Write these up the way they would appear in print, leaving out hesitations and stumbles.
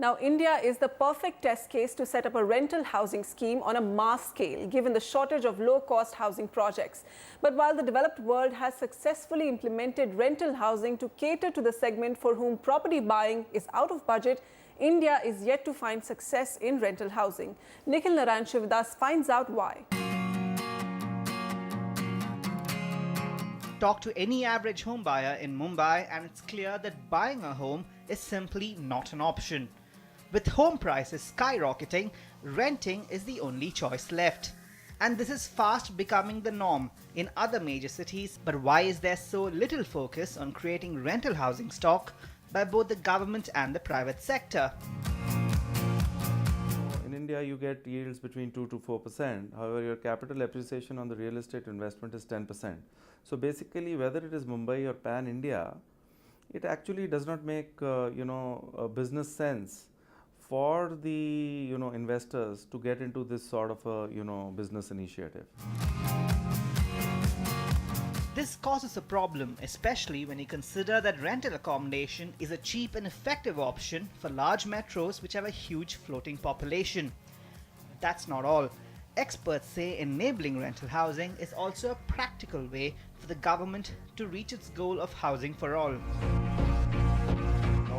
Now, India is the perfect test case to set up a rental housing scheme on a mass scale, given the shortage of low-cost housing projects. But while the developed world has successfully implemented rental housing to cater to the segment for whom property buying is out of budget, India is yet to find success in rental housing. Nikhil Sivadas finds out why. Talk to any average home buyer in Mumbai and it's clear that buying a home is simply not an option. With home prices skyrocketing, renting is the only choice left. And this is fast becoming the norm in other major cities. But why is there so little focus on creating rental housing stock by both the government and the private sector? In India, you get yields between 2 to 4%. However, your capital appreciation on the real estate investment is 10%. So basically, whether it is Mumbai or Pan India, it actually does not make a business sense for the investors to get into this sort of a business initiative. This causes a problem, especially when you consider that rental accommodation is a cheap and effective option for large metros which have a huge floating population. That's not all. Experts say enabling rental housing is also a practical way for the government to reach its goal of housing for all.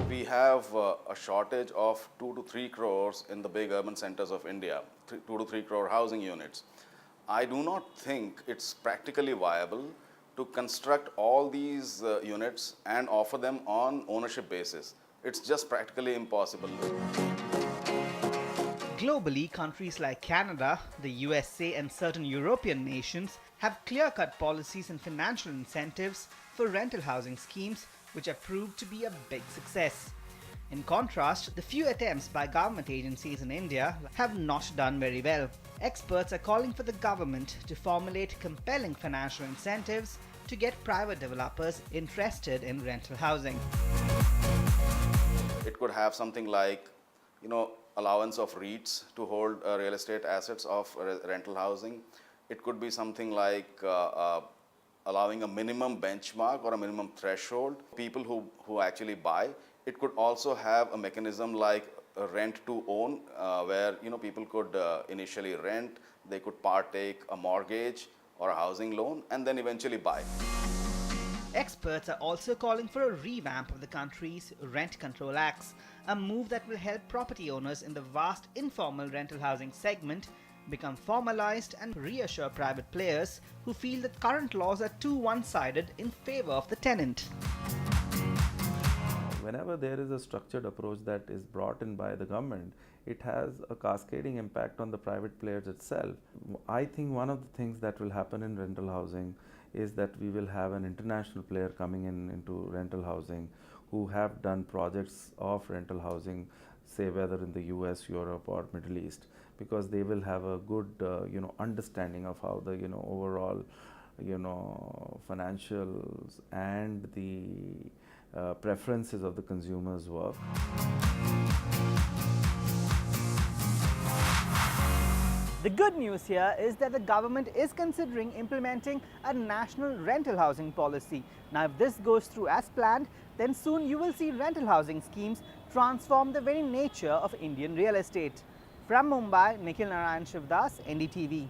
We have a shortage of 2 to 3 crores in the big urban centers of India, 2 to 3 crore housing units. I do not think it's practically viable to construct all these units and offer them on ownership basis. It's just practically impossible. Globally, countries like Canada, the USA and certain European nations have clear-cut policies and financial incentives for rental housing schemes which have proved to be a big success. In contrast, the few attempts by government agencies in India have not done very well. Experts are calling for the government to formulate compelling financial incentives to get private developers interested in rental housing. It could have something like, allowance of REITs to hold real estate assets of rental housing. It could be something like allowing a minimum benchmark or a minimum threshold people who actually buy. It could also have a mechanism like a rent to own where people could initially rent, they could partake a mortgage or a housing loan and then eventually buy. Experts are also calling for a revamp of the country's Rent Control Acts, a move that will help property owners in the vast informal rental housing segment become formalized and reassure private players who feel that current laws are too one-sided in favor of the tenant. Whenever there is a structured approach that is brought in by the government, it has a cascading impact on the private players itself. I think one of the things that will happen in rental housing is that we will have an international player coming into rental housing who have done projects of rental housing, say whether in the US, Europe or Middle East, because they will have a good understanding of how the overall financials and the preferences of the consumers work. The good news here is that the government is considering implementing a national rental housing policy. Now, if this goes through as planned, then soon you will see rental housing schemes transform the very nature of Indian real estate. From Mumbai, Nikhil Sivadas, NDTV.